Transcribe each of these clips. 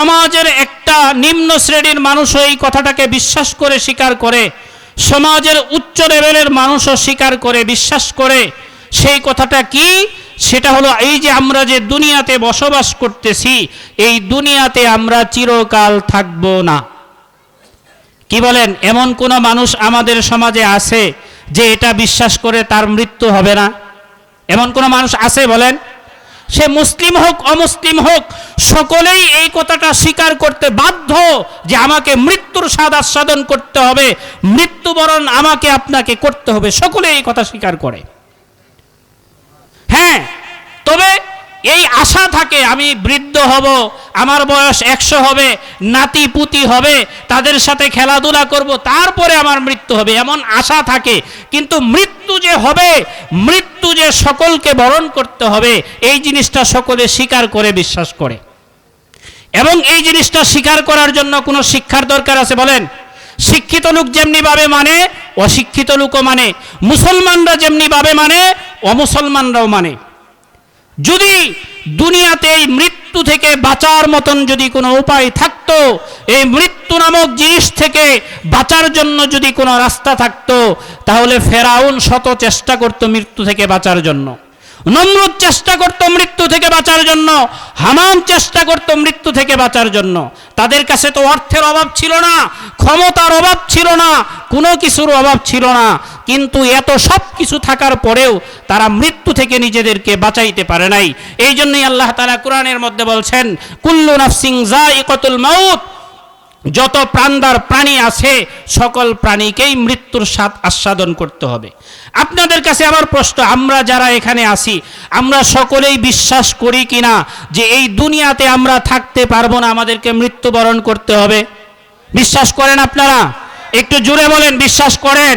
সমাজের একটা নিম্ন শ্রেণীর মানুষও এই কথাটাকে বিশ্বাস করে স্বীকার করে, সমাজের উচ্চ লেভেলের মানুষও স্বীকার করে বিশ্বাস করে। সেই কথাটা কি? সেটা হলো এই যে আমরা যে দুনিয়াতে বসবাস করতেছি, এই দুনিয়াতে আমরা চিরকাল থাকব না। কি বলেন? এমন কোন মানুষ আমাদের সমাজে আছে যে এটা বিশ্বাস করে তার মৃত্যু হবে না? এমন কোন মানুষ আছে বলেন? সে মুসলিম হোক অমুসলিম হোক, সকলেই এই কথাটা স্বীকার করতে বাধ্য যে আমাকে মৃত্যুর স্বাদ আস্বাদন করতে হবে, মৃত্যুবরণ আমাকে আপনাকে করতে হবে। সকলে এই কথা স্বীকার করে। হ্যাঁ, তবে এই আশা থাকে আমি বৃদ্ধ হব, আমার বয়স 100 হবে, নাতি পুতি হবে, তাদের সাথে খেলাধুলা করব, তারপরে আমার মৃত্যু হবে, এমন আশা থাকে। কিন্তু মৃত্যু যে হবে, মৃত্যু যে সকলকে বরণ করতে হবে, এই জিনিসটা সকলে স্বীকার করে বিশ্বাস করে। এবং এই জিনিসটা স্বীকার করার জন্য কোনো শিক্ষার দরকার আছে বলেন? শিক্ষিত লোক যেমনি ভাবে মানে, অশিক্ষিত লোকও মানে। মুসলমানরা যেমনি ভাবে মানে, অমুসলমানরাও মানে। যদি দুনিয়াতে এই মৃত্যু থেকে বাঁচার মতন যদি কোনো উপায় থাকতো, এই মৃত্যু নামক জিনিস থেকে বাঁচার জন্য যদি কোনো রাস্তা থাকতো, তাহলে ফেরাউন শত চেষ্টা করত মৃত্যু থেকে বাঁচার জন্য, নমরুদ চেষ্টা করত মৃত্যু থেকে বাঁচার জন্য, হামান চেষ্টা করত মৃত্যু থেকে বাঁচার জন্য। তাদের কাছে তো অর্থের অভাব ছিল না, ক্ষমতার অভাব ছিল না, কোনো কিছুর অভাব ছিল না, কিন্তু এত সব কিছু থাকার পরেও তারা মৃত্যু থেকে নিজেদেরকে বাঁচাইতে পারে নাই। এই জন্যই আল্লাহ তাআলা কোরআনের মধ্যে বলছেন, কুল্লু নাফসিন যায়িকাতুল মাউত, যত প্রাণদার প্রাণী আছে সকল প্রাণীকেই মৃত্যুর স্বাদ আস্বাদন করতে হবে। আপনাদের কাছে আমার প্রশ্ন, আমরা যারা এখানে আছি, আমরা সকলেই বিশ্বাস করি কিনা যে এই দুনিয়াতে আমরা থাকতে পারবো না, আমাদেরকে মৃত্যুবরণ করতে হবে? বিশ্বাস করেন আপনারা? একটু জোরে বলেন, বিশ্বাস করেন?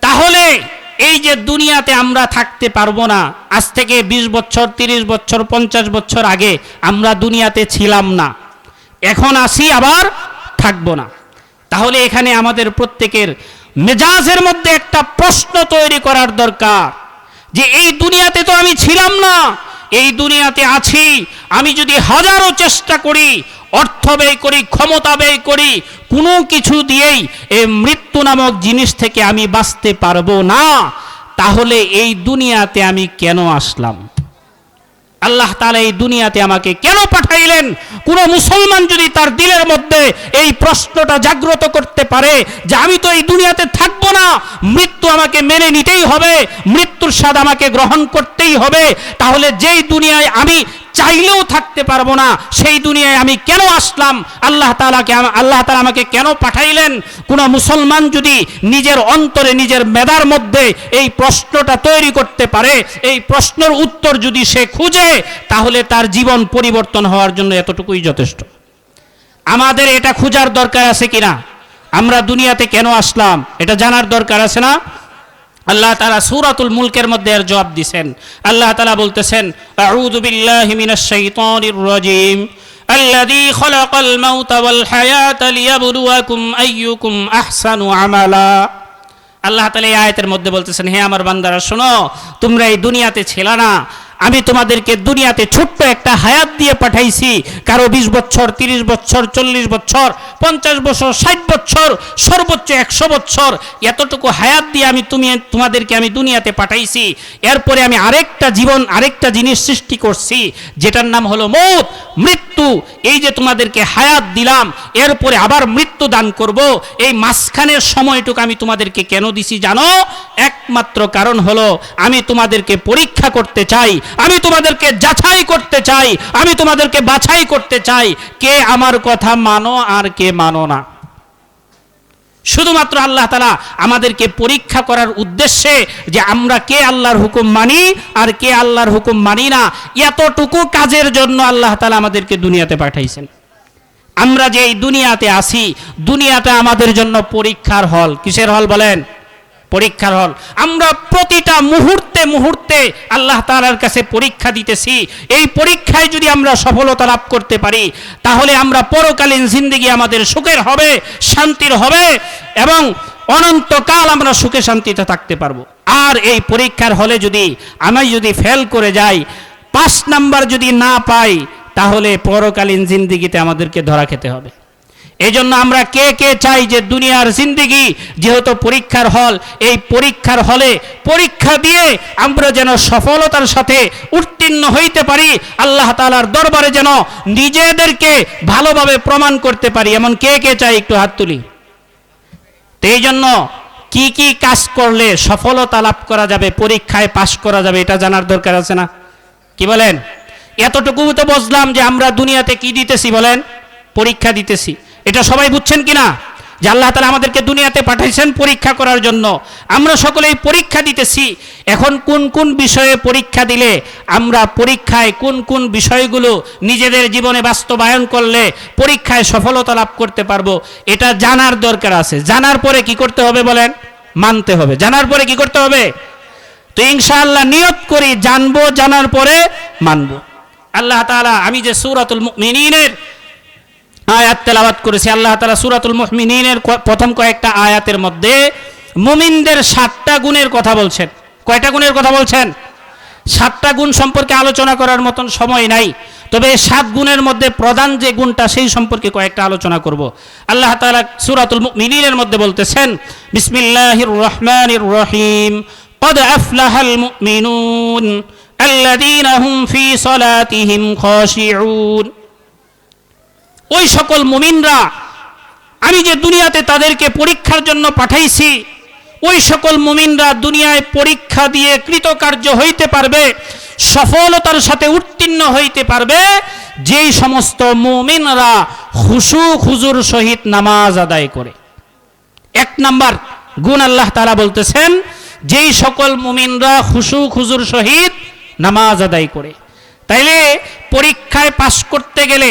তাহলে এই যে দুনিয়াতে আমরা থাকতে পারবো না, আজ থেকে 20 বছর 30 বছর 50 বছর আগে আমরা দুনিয়াতে ছিলাম না, এখন আসি আবার থাকবো না। তাহলে এখানে আমাদের প্রত্যেকের মেজাজের মধ্যে একটা প্রশ্ন তৈরি করার দরকার যে এই দুনিয়াতে তো আমি ছিলাম না, এই দুনিয়াতে আছি। আমি যদি হাজারো চেষ্টা করি, অর্থ ব্যয় করি, ক্ষমতা ব্যয় করি, কোনো কিছু দিয়েই এই মৃত্যু নামক জিনিস থেকে আমি বাঁচতে পারবো না, তাহলে এই দুনিয়াতে আমি কেন আসলাম? আল্লাহ তাআলা এই দুনিয়াতে আমাকে কেন পাঠাইলেন? কোন মুসলমান যদি তার দিলের মধ্যে এই প্রশ্নটা জাগ্রত করতে পারে যে আমি তো এই দুনিয়াতে থাকবো না, মৃত্যু আমাকে মেনে নিতেই হবে, মৃত্যুর স্বাদ আমাকে গ্রহণ করতেই হবে, তাহলে যেই দুনিয়ায় আমি চাইলেও থাকতে পারবো না, সেই দুনিয়ায় আমি কেন আসলাম? আল্লাহ তাআলা আমাকে কেন পাঠাইলেন? কোন মুসলমান যদি নিজের অন্তরে, নিজের মেধার মধ্যে এই প্রশ্নটা তৈরি করতে পারে, এই প্রশ্নের উত্তর যদি সে খুঁজে, তাহলে তার জীবন পরিবর্তন হওয়ার জন্য এতটুকুই যথেষ্ট। আমাদের এটা খোঁজার দরকার আছে কিনা? আমরা দুনিয়াতে কেন আসলাম এটা জানার দরকার আছে না? আল্লাহ তাআলা সূরাতুল মুলকের মধ্যে এর জবাব দিবেন। আল্লাহ তাআলা বলতেছেন, আউযু বিল্লাহি মিনাশ শাইতানির রাজীম, আল্লাযী খালাকাল মাউতা ওয়াল হায়াতা লিয়াবলুয়াকুম আইয়ুকুম আহসানু আমালা। আল্লাহ তাআলা এই আয়াতের মধ্যে বলতেছেন, হে আমার বান্দারা শোনো, তোমরা এই দুনিয়াতে ছিল না, আমি তোমাদেরকে দুনিয়াতে ছোট্ট একটা হায়াত দিয়ে পাঠাইছি। কারো 20 বছর 30 বছর 40 বছর 50 বছর 60 বছর সর্বোচ্চ 100 বছর, এতটুকু হায়াত দিয়ে তোমাদেরকে আমি দুনিয়াতে পাঠাইছি। এরপরে আমি আরেকটা জীবন, আরেকটা জিনিস সৃষ্টি করছি, যেটার নাম হলো মউত, মৃত্যু। এই যে তোমাদেরকে হায়াত দিলাম, এরপরে আবার মৃত্যু দান করব। এই মাঝখানের সময়টুকু আমি তোমাদেরকে কেন দিছি জানো? একমাত্র কারণ হলো আমি তোমাদেরকে পরীক্ষা করতে চাই, আমি তোমাদেরকে যাচাই করতে চাই, আমি তোমাদেরকে বাছাই করতে চাই, কে আমার কথা মানো আর কে মানো না। শুধুমাত্র আল্লাহ তাআলা আমাদেরকে পরীক্ষা করার উদ্দেশ্যে যে আমরা কে আল্লাহর হুকুম মানি আর কে আল্লাহর হুকুম মানি না, এতটুকু কাজের জন্য আল্লাহ তাআলা আমাদেরকে দুনিয়াতে পাঠাইছেন। আমরা যে এই দুনিয়াতে আছি, দুনিয়াটা আমাদের জন্য পরীক্ষার হল। কিসের হল বলেন? পরীক্ষার হল। আমরা প্রতিটা মুহূর্তে মুহূর্তে আল্লাহ তাআলার কাছে পরীক্ষা দিতেছি। এই পরীক্ষায় যদি আমরা সফলতা লাভ করতে পারি, তাহলে আমরা পরকালীন জিন্দেগি আমাদের সুখের হবে, শান্তির হবে, এবং অনন্তকাল আমরা সুখে শান্তিতে থাকতে পারবো। আর এই পরীক্ষার হলে যদি আমি ফেল করে যাই, 5 নাম্বার যদি না পাই, তাহলে পরকালীন জিন্দিগিতে আমাদেরকে ধরা খেতে হবে। এই জন্য আমরা কে কে চাই যে দুনিয়ার জিন্দিগি যেহেতু পরীক্ষার হল, এই পরীক্ষার হলে পরীক্ষা দিয়ে আমরা যেন সফলতার সাথে উত্তীর্ণ হইতে পারি, আল্লাহ তাআলার দরবারে যেন নিজেদেরকে ভালোভাবে প্রমাণ করতে পারি, এমন কে কে চাই একটু হাত তুলি। তো এই জন্য কি কি কাজ করলে সফলতা লাভ করা যাবে, পরীক্ষায় পাশ করা যাবে, এটা জানার দরকার আছে না? কি বলেন? এতটুকু তো বুঝলাম যে আমরা দুনিয়াতে কি দিতেছি, বলেন? পরীক্ষা দিতেছি। এটা সবাই বুঝছেন কিনা যে আল্লাহ তাআলা আমাদেরকে দুনিয়াতে পাঠাইছেন পরীক্ষা করার জন্য, আমরা সকলেই পরীক্ষা দিতেছি। এখন কোন কোন বিষয়ে পরীক্ষা দিলে আমরা পরীক্ষায় কোন কোন বিষয়গুলো নিজেদের জীবনে বাস্তবায়ন করলে পরীক্ষায় সফলতা লাভ করতে পারবো, এটা জানার দরকার আছে। জানার পরে কি করতে হবে বলেন? মানতে হবে। জানার পরে কি করতে হবে? তো ইনশাআল্লাহ নিয়ত করি জানবো, জানার পরে মানবো। আল্লাহ তাআলা, আমি যে সূরাতুল মুমিনিনের আয়াত তেলাওয়াত করেছি, আল্লাহ তাআলা সূরাতুল মুমিনিনের প্রথম কয়েকটা আয়াতের মধ্যে মুমিনদের 7টা গুণের কথা বলছেন। কয়টা গুণের কথা বলছেন? 7টা গুণ সম্পর্কে আলোচনা করার মতন সময় নাই, তবে এই 7 গুণের মধ্যে প্রধান যে গুণটা সেই সম্পর্কে কয়েকটা আলোচনা করব। আল্লাহ তাআলা সূরাতুল মুমিনিনের মধ্যে বলতেছেন, বিসমিল্লাহির রহমানির রহিম, قد أفلح المؤمنون الذين هم في صلاتهم خاشعون। ওই সকল মুমিনরা, আমি যে দুনিয়াতে তাদেরকে পরীক্ষার জন্য পাঠাইছি, ওই সকল মুমিনরা দুনিয়ায় পরীক্ষা দিয়ে কৃতকার্য হইতে পারবে, সফলতার সাথে উত্তীর্ণ হইতে পারবে যেই সমস্ত মুমিনরা খুশু খুজুর সহিত নামাজ আদায় করে। 1 নাম্বার গুণ আল্লাহ তাআলা বলতেছেন, যেই সকল মুমিনরা খুশু খুজুর সহিত নামাজ আদায় করে। তাইলে পরীক্ষায় পাশ করতে গেলে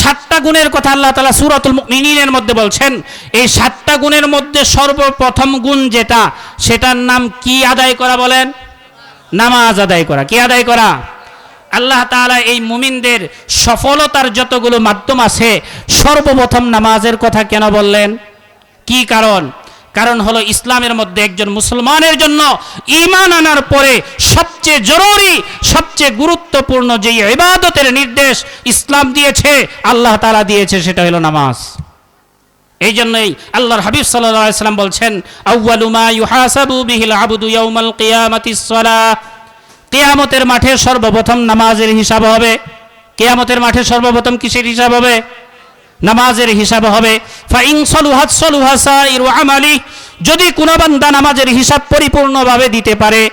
7টা গুণের কথা আল্লাহ তাআলা সূরাতুল মুমিনিনের মধ্যে বলছেন। এই 7টা গুণের মধ্যে সর্বপ্রথম গুণ যেটা, সেটার নাম কি আদায় করা বলেন? নামাজ আদায় করা। কি আদায় করা? আল্লাহ তাআলা এই মুমিনদের সফলতার যতগুলো মাধ্যম আছে, সর্বপ্রথম নামাজের কথা কেন বললেন? কি কারণ? কারণ হলো ইসলামের মধ্যে একজন মুসলমানের জন্য ঈমান আনার পরে সবচেয়ে জরুরি, সবচেয়ে গুরুত্বপূর্ণ যে ইবাদতের নির্দেশ ইসলাম দিয়েছে, আল্লাহ তাআলা দিয়েছে, সেটা হলো নামাজ। এই জন্যই আল্লাহর হাবিব সাল্লাল্লাহু আলাইহি ওয়াসাল্লাম বলছেন, আউয়ালু মা ইউহাসাবু বিহিল আবদু ইয়াউমাল কিয়ামাতিস সালাহ। কিয়ামতের মাঠে সর্বপ্রথম নামাজের হিসাব হবে। কিয়ামতের মাঠে সর্বপ্রথম কিসের হিসাব হবে? নামাজের হিসাব হবে। ফাইন সলুহাত সলুহা সাইরু আমালি, যদি কোনো বান্দা নামাজের হিসাব পরিপূর্ণভাবে দিতে পারে,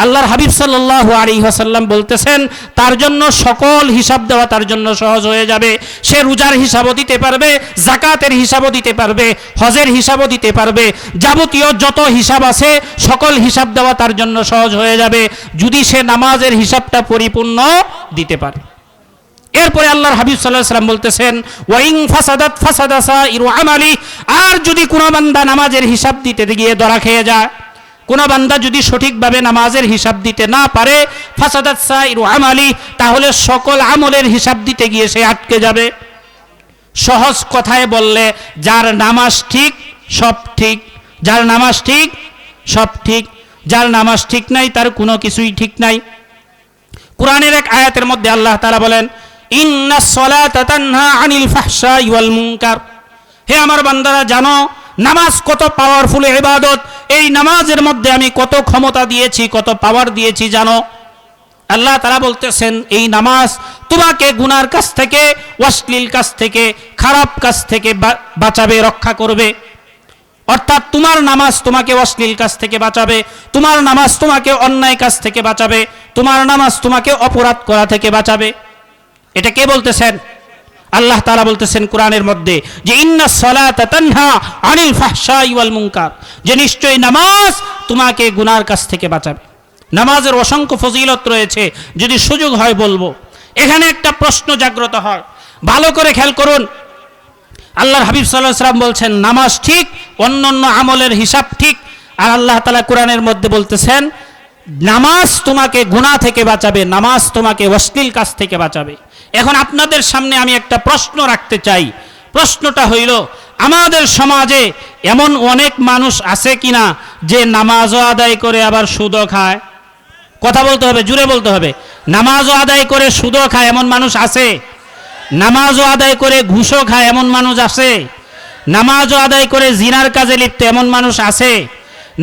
আল্লাহর হাবিব সাল্লাল্লাহু আলাইহি ওয়াসাল্লাম বলতেছেন তার জন্য সকল হিসাব দেওয়া তার জন্য সহজ হয়ে যাবে। সে রোজার হিসাবও দিতে পারবে, যাকাতের হিসাবও দিতে পারবে, হজের হিসাবও দিতে পারবে, যাবতীয় যত হিসাব আছে সকল হিসাব দেওয়া তার জন্য সহজ হয়ে যাবে যদি সে নামাজের হিসাবটা পরিপূর্ণ দিতে পারে। এরপরে আল্লাহর হাবিব সাল্লাল্লাহু আলাইহি ওয়াসাল্লাম বলতেছেন, ওয়াইন ফাসাদাত ফাসাদা সাইরু আমালি, আর যদি কোনো বান্দা নামাজের হিসাব দিতে গিয়ে ধরা খেয়ে যায়, কোন বান্দা যদি সঠিকভাবে নামাজের হিসাব দিতে না পারে, ফাসাদাত সাইরু আমালি, তাহলে সকল আমলের হিসাব দিতে গিয়ে সে আটকে যাবে। সহজ কথায় বললে, যার নামাজ ঠিক সব ঠিক, যার নামাজ ঠিক সব ঠিক, যার নামাজ ঠিক নাই তার কোনো কিছুই ঠিক নাই। কোরআনের এক আয়াতের মধ্যে আল্লাহ তাআলা বলেন, ইন্নাস সালাতা তানহা আনিল ফাহশাই ওয়াল মুনকার। হে আমার বান্দারা, জানো নামাজ কত পাওয়ারফুল ইবাদত, এই নামাজের মধ্যে আমি কত ক্ষমতা দিয়েছি, কত পাওয়ার দিয়েছি জানো? আল্লাহ তাআলা বলতেছেন, এই নামাজ তোমাকে গুনার কাছ থেকে, অশ্লীল কাজ থেকে, খারাপ কাজ থেকে বাঁচাবে, রক্ষা করবে। অর্থাৎ তোমার নামাজ তোমাকে অশ্লীল কাজ থেকে বাঁচাবে, তোমার নামাজ তোমাকে অন্যায় কাজ থেকে বাঁচাবে, তোমার নামাজ তোমাকে অপরাধ করা থেকে বাঁচাবে। এটা কে বলতেছেন? আল্লাহ তাআলা বলতেছেন কোরআনের মধ্যে যে ইন্নাস সালাতা তানহা আনিল ফাহশাই ওয়াল মুনকার, যে নিশ্চয়ই নামাজ তোমাকে গুনার কাছ থেকে বাঁচাবে। নামাজের অসংখ্য ফজিলত রয়েছে, যদি সুযোগ হয় বলবো। এখানে একটা প্রশ্ন জাগ্রত হয়, ভালো করে খেয়াল করুন। আল্লাহর হাবিব সাল্লাল্লাহু আলাইহি ওয়াসাল্লাম বলছেন নামাজ ঠিক, অন্যান্য আমলের হিসাব ঠিক, আর আল্লাহ তাআলা কোরআনের মধ্যে বলতেছেন নামাজ তোমাকে গুনাহ থেকে বাঁচাবে, নামাজ তোমাকে অশ্লীল কাজ থেকে বাঁচাবে। এখন আপনাদের সামনে আমি একটা প্রশ্ন রাখতে চাই। প্রশ্নটা হইল, আমাদের সমাজে এমন অনেক মানুষ আছে কিনা যে নামাজও আদায় করে আবার সুদও খায়? কথা বলতে হবে, জুড়ে বলতে হবে। নামাজও আদায় করে সুদও খায়, এমন মানুষ আছে? নামাজও আদায় করে ঘুষও খায় এমন মানুষ আছে, নামাজও আদায় করে জিনার কাজে লিপ্ত এমন মানুষ আছে,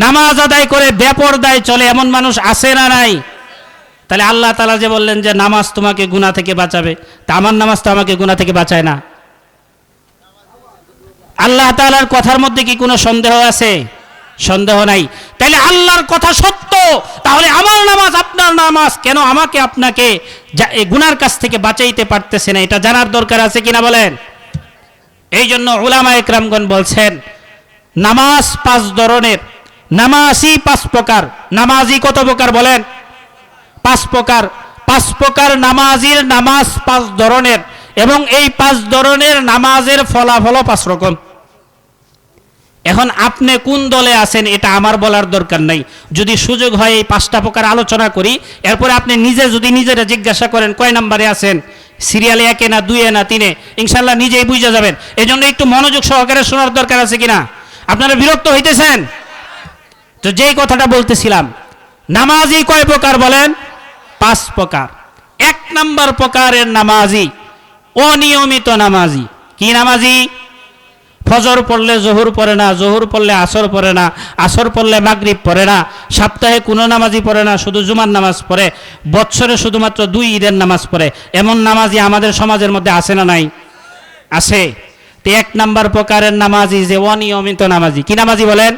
নামাজ আদায় করে বেপরদায় চলে এমন মানুষ আছে না নাই? তাহলে আল্লাহ তাআলা যে বললেন যে নামাজ তোমাকে গুনাহ থেকে বাঁচাবে, তা আমার নামাজ তো আমাকে গুনাহ থেকে বাঁচায় না। আল্লাহ তাআলার কথার মধ্যে কি কোনো সন্দেহ আছে? সন্দেহ নাই। তাহলে আল্লাহর কথা সত্য, তাহলে আমার নামাজ আপনার নামাজ কেন আমাকে আপনাকে গুনার কাছ থেকে বাঁচাইতে পারতেছে না, এটা জানার দরকার আছে কিনা বলেন। এই জন্য উলামা একরামগণ বলছেন নামাজ 5 ধরনের, নামাজই 5 প্রকার। নামাজই কত প্রকার বলেন? 5 প্রকার। 5 প্রকার নামাজির নামাজ 5 ধরনের, এবং এই 5 ধরনের নামাজের ফলাফল 5 রকম। এখন আপনি কোন দলে আছেন এটা আমার বলার দরকার নাই। যদি সুযোগ হয় এই 5টা প্রকার আলোচনা করি, এরপরে আপনি নিজে যদি নিজেরা জিজ্ঞাসা করেন কয় নম্বরে আছেন, সিরিয়ালে 1 না 2 না 3, ইনশাল্লাহ নিজেই বুঝে যাবেন। এই জন্য একটু মনোযোগ সহকারে শোনার দরকার আছে কিনা। আপনারা বিরক্ত হইতেছেন তো? যেই কথাটা বলতেছিলাম, নামাজি কয় প্রকার বলেন? 5 প্রকার। 1 নম্বর প্রকারের নামাজি অনিয়মিত নামাজি। কি নামাজি? ফজর পড়লে জোহর পড়ে না, জোহর পড়লে আসর পড়ে না, আসর পড়লে মাগরিব পড়ে না, সপ্তাহে কোনো নামাজই পড়ে না, শুধু জুমার নামাজ পড়ে, বৎসরে শুধুমাত্র 2 ঈদের নামাজ পড়ে, এমন নামাজি আমাদের সমাজের মধ্যে আছে না নাই? আছে। তো 1 নম্বর প্রকারের নামাজি যে অনিয়মিত নামাজি। কি নামাজি বলেন?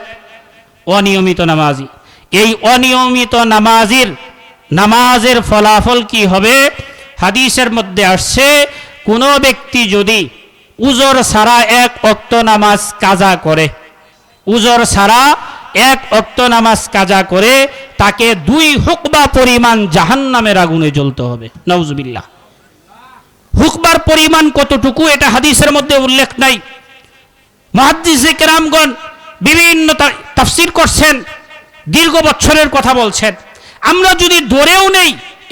অনিয়মিত নামাজি। এই অনিয়মিত নামাজের ফলাফল কি হবে? হাদিসের মধ্যে আসছে, কোনো ব্যক্তি যদি উজর ছাড়া 1 ওয়াক্ত নামাজ কাজা করে, উজর ছাড়া 1 ওয়াক্ত নামাজ কাজা করে, তাকে 2 হুকবা পরিমাণ জাহান্নামের আগুনে জ্বলতে হবে। নাউজুবিল্লাহ। হুকবার পরিমাণ কতটুকু এটা হাদিসের মধ্যে উল্লেখ নাই। মুহাদ্দিসে কেরামগণ বিভিন্ন তাফসীর করছেন, দীর্ঘ বছরের কথা বলছেন। আমরা যদি ধরেও নেই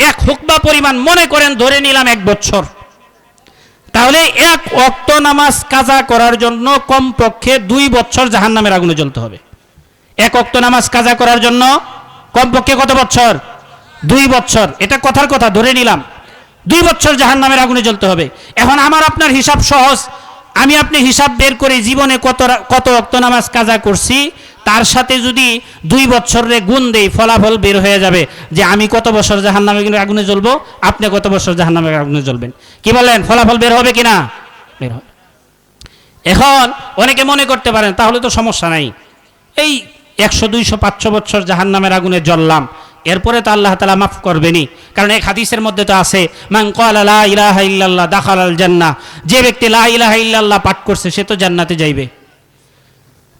1 হুকবা পরিমাণ, মনে করেন ধরে নিলাম 1 বছর, তাহলে 1 ওয়াক্ত নামাজ কাজা করার জন্য কমপক্ষে 2 বছর জাহান্নামের আগুনে জ্বলতে হবে। 1 ওয়াক্ত নামাজ কাজা করার জন্য কমপক্ষে কত বছর? 2 বছর। এটা কথার কথা ধরে নিলাম 2 বছর জাহান্নামের আগুনে জ্বলতে হবে। এখন আমার আপনার হিসাব সহজ, আমি আপনি হিসাব বের করে জীবনে কত ওয়াক্ত নামাজ কাজা করছি, তার সাথে যদি 2 বছরে গুণ দেই, ফলাফল বের হয়ে যাবে যে আমি কত বছর জাহান্নামের আগুনে জ্বলবো, আপনি কত বছর জাহান্নামের আগুনে জ্বলবেন। কি বলেন? ফলাফল বের হবে কিনা? বের হবে। এখন অনেকে মনে করতে পারেন তাহলে তো সমস্যা নাই, এই 100, 200, 500 বছর জাহান্নামের আগুনে জ্বললাম, এরপরে তো আল্লাহ তাআলা মাফ করবেনই। কারণ এক হাদিসের মধ্যে তো আছে, মান ক্বালা লা ইলাহা ইল্লাল্লাহ দাখালাল জান্নাহ, যে ব্যক্তি লা ইলাহা ইল্লাল্লাহ পাঠ করছে সে তো জান্নাতে যাইবে।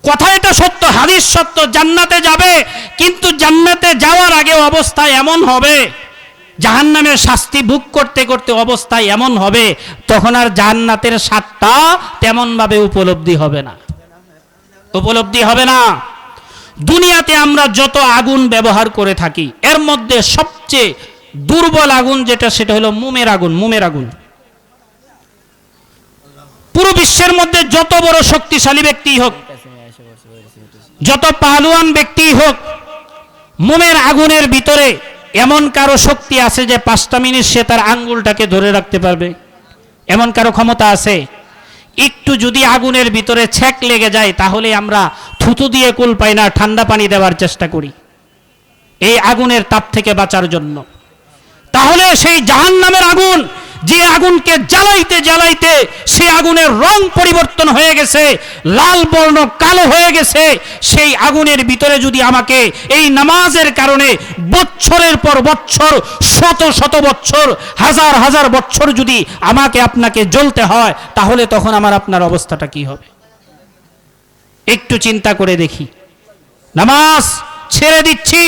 কথা এটা সত্য, হাদিস সত্য, জান্নাতে যাবে। কিন্তু জান্নাতে যাওয়ার আগে অবস্থা এমন হবে, জাহান্নামের শাস্তি ভোগ করতে করতে অবস্থা এমন হবে, তখন আর জান্নাতের স্বাদটা তেমন ভাবে উপলব্ধি হবে না, উপলব্ধি হবে না। দুনিয়াতে আমরা যত আগুন ব্যবহার করে থাকি, এর মধ্যে সবচেয়ে দুর্বল আগুন যেটা, সেটা হলো মোমের আগুন। মোমের আগুন। পুরো বিশ্বের মধ্যে যত বড় শক্তিশালী ব্যক্তি হোক, যত পাহলুয়ান ব্যক্তি হোক, মোমের আগুনের ভিতরে এমন কারো শক্তি আছে যে 5টা মিনিট সে তার আঙ্গুলটাকে ধরে রাখতে পারবে? এমন কারো ক্ষমতা আছে? একটু যদি আগুনের ভিতরে ছ্যাক লেগে যায়, তাহলে আমরা থুতু দিয়ে কুল পাই না, ঠান্ডা পানি দেওয়ার চেষ্টা করি এই আগুনের তাপ থেকে বাঁচার জন্য। তাহলে সেই জাহান্নামের আগুন, যে আগুনকে জ্বালাইতে জ্বালাইতে সেই আগুনের রং পরিবর্তন হয়ে গেছে, লাল বর্ণ কালো হয়ে গেছে, সেই আগুনের ভিতরে যদি আমাকে এই নামাজের কারণে বছরের পর বছর, শত শত বছর, হাজার হাজার বছর যদি আমাকে আপনাকে জ্বলতে হয়, তাহলে তখন আমার আপনার অবস্থাটা কি হবে? একটু চিন্তা করে দেখি। নামাজ ছেড়ে দিচ্ছি,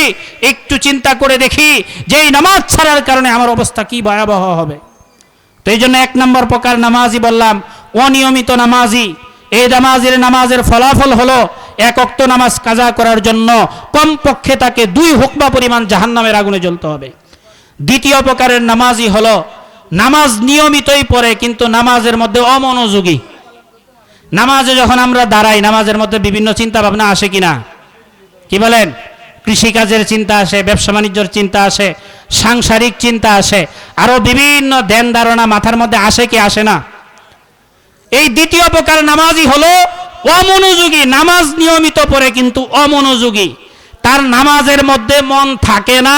একটু চিন্তা করে দেখি যে এই নামাজ ছাড়ার কারণে আমার অবস্থা কি ভয়াবহ হবে। তো এই জন্য 1 নম্বর প্রকার নামাজি বললাম অনিয়মিত নামাজি। এই নামাজের ফলাফল হলো 1 ওয়াক্ত নামাজ কাজা করার জন্য কমপক্ষে তাকে 2 হুকবা পরিমাণ জাহান্নামের আগুনে জ্বলতে হবে। দ্বিতীয় প্রকারের নামাজি হলো নামাজ নিয়মিতই পড়ে কিন্তু নামাজের মধ্যে অমনোযোগী। নামাজে যখন আমরা দাঁড়াই, নামাজের মধ্যে বিভিন্ন চিন্তা ভাবনা আসে কিনা? কি বলেন? কৃষিকাজের চিন্তা আসে, ব্যবসা বাণিজ্যের চিন্তা আসে, সাংসারিক চিন্তা আসে, আরো বিভিন্ন ধ্যান ধারণা মাথার মধ্যে আসে কি আসে না? এই দ্বিতীয় প্রকার নামাজি হলো অমনোযোগী। নামাজ নিয়মিত পড়ে কিন্তু অমনোযোগী, তার নামাজের মধ্যে মন থাকে না,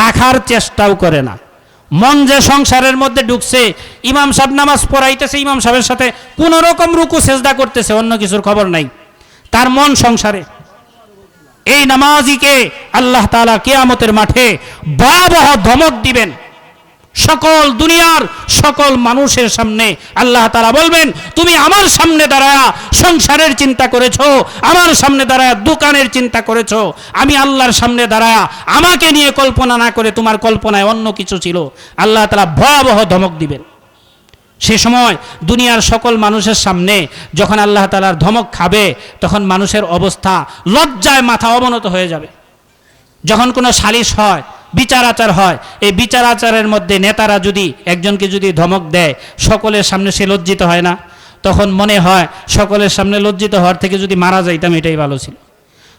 রাখার চেষ্টাও করে না। মন যে সংসারের মধ্যে ঢুকছে, ইমাম সাহেব নামাজ পড়াইতেছে, ইমাম সাহেবের সাথে কোন রকম রুকু সেজদা করতেছে, অন্য কিছুর খবর নাই, তার মন সংসারে। এই নামাজিকে আল্লাহ তাআলা কিয়ামতের মাঠে ভয়াবহ ধমক দিবেন। সকল দুনিয়ার সকল মানুষের সামনে আল্লাহ তাআলা বলবেন, তুমি আমার সামনে দাঁড়ায়া সংসারের চিন্তা করেছো, আমার সামনে দাঁড়ায়া দোকানের চিন্তা করেছো, আমি আল্লাহর সামনে দাঁড়ায়া আমাকে নিয়ে কল্পনা না করে তোমার কল্পনায় অন্য কিছু ছিল। আল্লাহ তাআলা ভয়াবহ ধমক দিবেন। সে সময় দুনিয়ার সকল মানুষের সামনে যখন আল্লাহ তাআলার ধমক খাবে, তখন মানুষের অবস্থা লজ্জায় মাথা অবনত হয়ে যাবে। যখন কোনো সালিশ হয়, বিচার আচার হয়, এই বিচার আচারের মধ্যে নেতারা যদি একজনকে যদি ধমক দেয়, সকলের সামনে সে লজ্জিত হয় না? তখন মনে হয় সকলের সামনে লজ্জিত হওয়ার থেকে যদি মারা যাইতাম এটাই ভালো ছিল।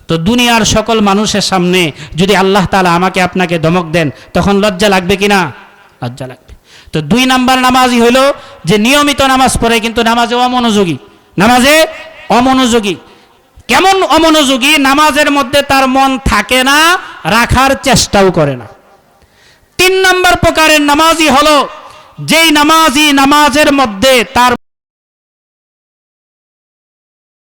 তো দুনিয়ার সকল মানুষের সামনে যদি আল্লাহ তাআলা আমাকে আপনাকে ধমক দেন, তখন লজ্জা লাগবে কি না? লজ্জা লাগবে। তো 2 নাম্বার নামাজি হইল যে নিয়মিত নামাজ পড়ে কিন্তু নামাজে অমনোযোগী। নামাজে অমনোযোগী। কেমন অমনোযোগী? নামাজের মধ্যে তার মন থাকে না, রাখার চেষ্টাও করে না। 3 নাম্বার প্রকারের নামাজি হলো যেই নামাজি নামাজের মধ্যে তার